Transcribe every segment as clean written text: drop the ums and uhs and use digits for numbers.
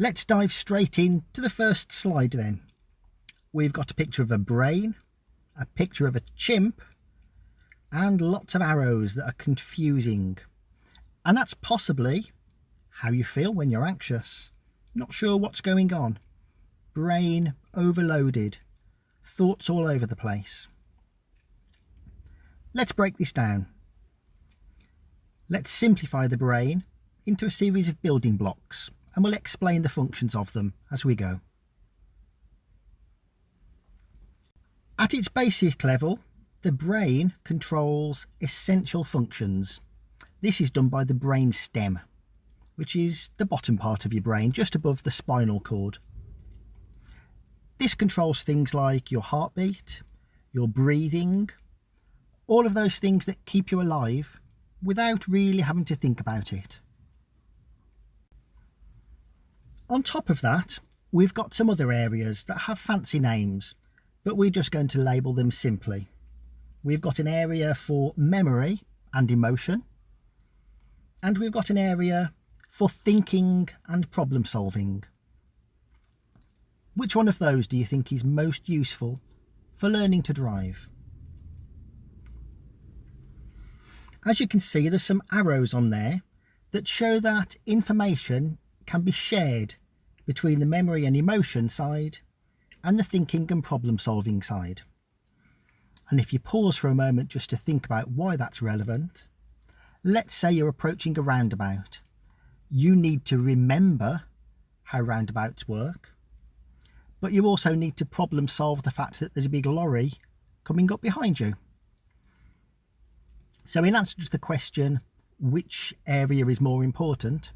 Let's dive straight into the first slide then. We've got a picture of a brain, a picture of a chimp, and lots of arrows that are confusing. And that's possibly how you feel when you're anxious, not sure what's going on, brain overloaded, thoughts all over the place. Let's break this down. Let's simplify the brain into a series of building blocks, and we'll explain the functions of them as we go. At its basic level, the brain controls essential functions. This is done by the brain stem, which is the bottom part of your brain, just above the spinal cord. This controls things like your heartbeat, your breathing, all of those things that keep you alive without really having to think about it. On top of that, we've got some other areas that have fancy names, but we're just going to label them simply. We've got an area for memory and emotion, and we've got an area for thinking and problem solving. Which one of those do you think is most useful for learning to drive? As you can see, there's some arrows on there that show that information can be shared between the memory and emotion side and the thinking and problem solving side. And if you pause for a moment just to think about why that's relevant, let's say you're approaching a roundabout. You need to remember how roundabouts work, but you also need to problem solve the fact that there's a big lorry coming up behind you. So in answer to the question, which area is more important,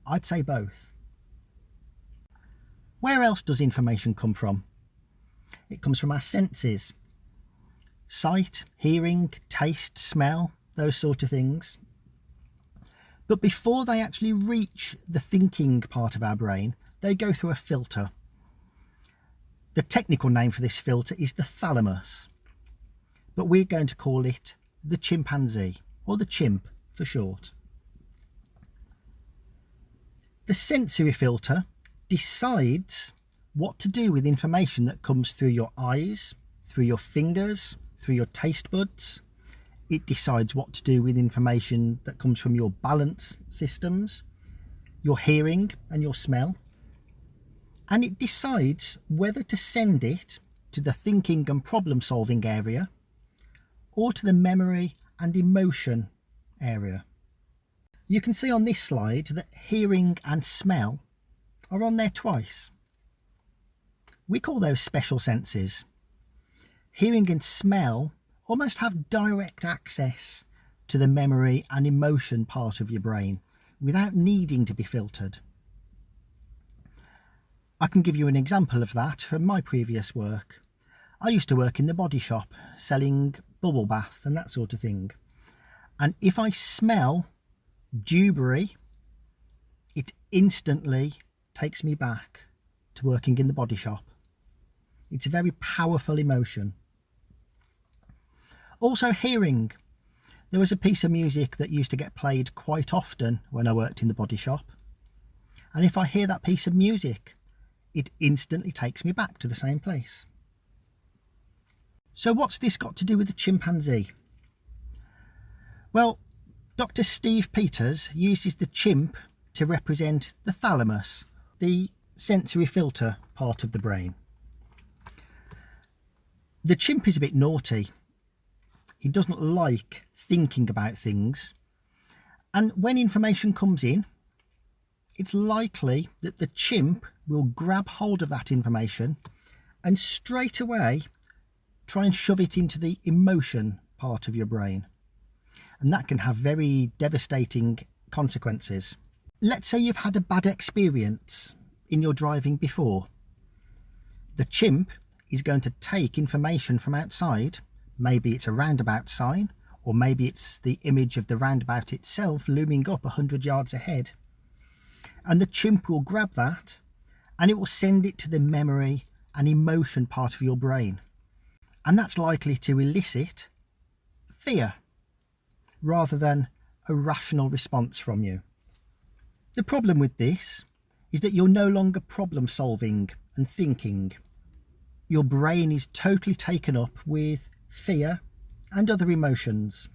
I'd say both. Where else does information come from? It comes from our senses. Sight, hearing, taste, smell, those sort of things. But before they actually reach the thinking part of our brain, they go through a filter. The technical name for this filter is the thalamus, but we're going to call it the chimpanzee, or the chimp for short. The sensory filter decides what to do with information that comes through your eyes, through your fingers, through your taste buds. It decides what to do with information that comes from your balance systems, your hearing and your smell. And it decides whether to send it to the thinking and problem solving area or to the memory and emotion area. You can see on this slide that hearing and smell are on there twice. We call those special senses. Hearing and smell almost have direct access to the memory and emotion part of your brain without needing to be filtered. I can give you an example of that from my previous work. I used to work in the body shop selling bubble bath and that sort of thing. And if I smell dewberry, it instantly takes me back to working in the body shop. It's a very powerful emotion. Also hearing. There was a piece of music that used to get played quite often when I worked in the body shop. And if I hear that piece of music, it instantly takes me back to the same place. So what's this got to do with the chimpanzee? Well, Dr. Steve Peters uses the chimp to represent the thalamus, the sensory filter part of the brain. The chimp is a bit naughty. He doesn't like thinking about things. And when information comes in, it's likely that the chimp will grab hold of that information and straight away try and shove it into the emotion part of your brain. And that can have very devastating consequences. Let's say you've had a bad experience in your driving before. The chimp is going to take information from outside. Maybe it's a roundabout sign, or maybe it's the image of the roundabout itself looming up 100 yards ahead. And the chimp will grab that and it will send it to the memory and emotion part of your brain. And that's likely to elicit fear rather than a rational response from you. The problem with this is that you're no longer problem solving and thinking. Your brain is totally taken up with fear and other emotions.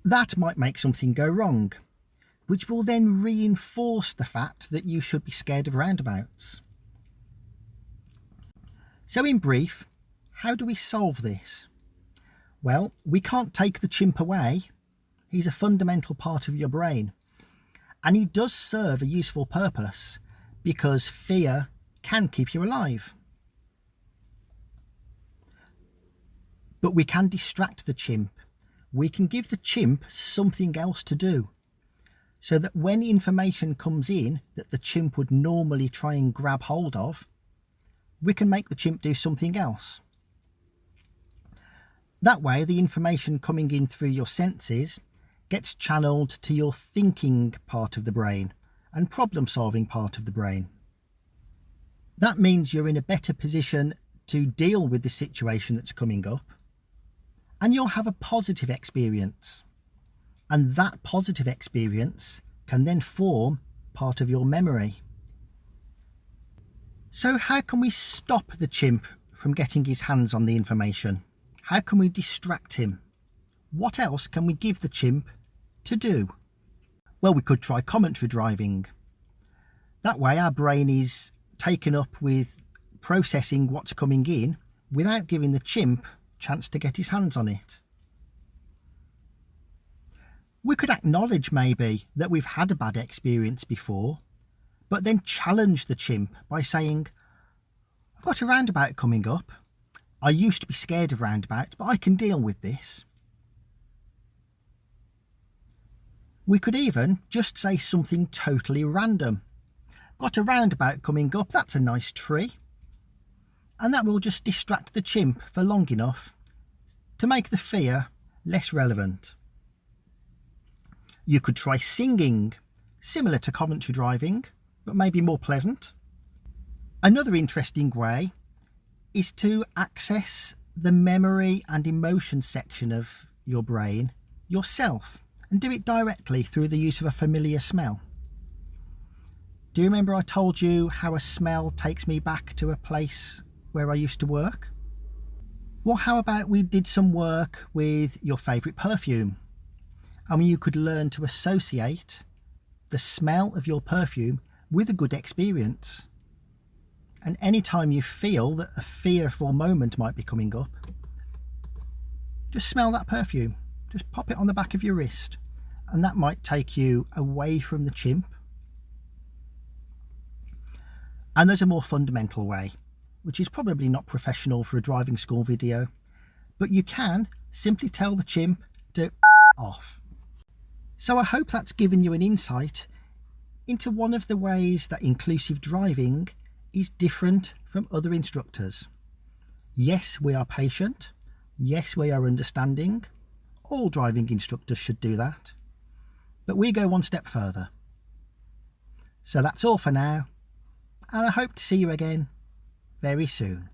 That might make something go wrong, which will then reinforce the fact that you should be scared of roundabouts. So in brief, how do we solve this? Well, we can't take the chimp away. He's a fundamental part of your brain. And he does serve a useful purpose because fear can keep you alive. But we can distract the chimp. We can give the chimp something else to do, so that when information comes in that the chimp would normally try and grab hold of, we can make the chimp do something else. That way, the information coming in through your senses gets channeled to your thinking part of the brain and problem-solving part of the brain. That means you're in a better position to deal with the situation that's coming up, and you'll have a positive experience. And that positive experience can then form part of your memory. So how can we stop the chimp from getting his hands on the information? How can we distract him? What else can we give the chimp to do? Well, we could try commentary driving. That way our brain is taken up with processing what's coming in without giving the chimp a chance to get his hands on it. We could acknowledge maybe that we've had a bad experience before, but then challenge the chimp by saying, I've got a roundabout coming up. I used to be scared of roundabouts, but I can deal with this. We could even just say something totally random. Got a roundabout coming up, that's a nice tree. And that will just distract the chimp for long enough to make the fear less relevant. You could try singing, similar to commentary driving, but maybe more pleasant. Another interesting way is to access the memory and emotion section of your brain yourself and do it directly through the use of a familiar smell. Do you remember I told you how a smell takes me back to a place where I used to work? Well, how about we did some work with your favourite perfume? And you could learn to associate the smell of your perfume with a good experience. And anytime you feel that a fearful moment might be coming up, just smell that perfume. Just pop it on the back of your wrist. And that might take you away from the chimp. And there's a more fundamental way, which is probably not professional for a driving school video, but you can simply tell the chimp to off. So I hope that's given you an insight into one of the ways that inclusive driving is different from other instructors. Yes, we are patient. Yes, we are understanding. All driving instructors should do that. But we go one step further. So that's all for now, and I hope to see you again very soon.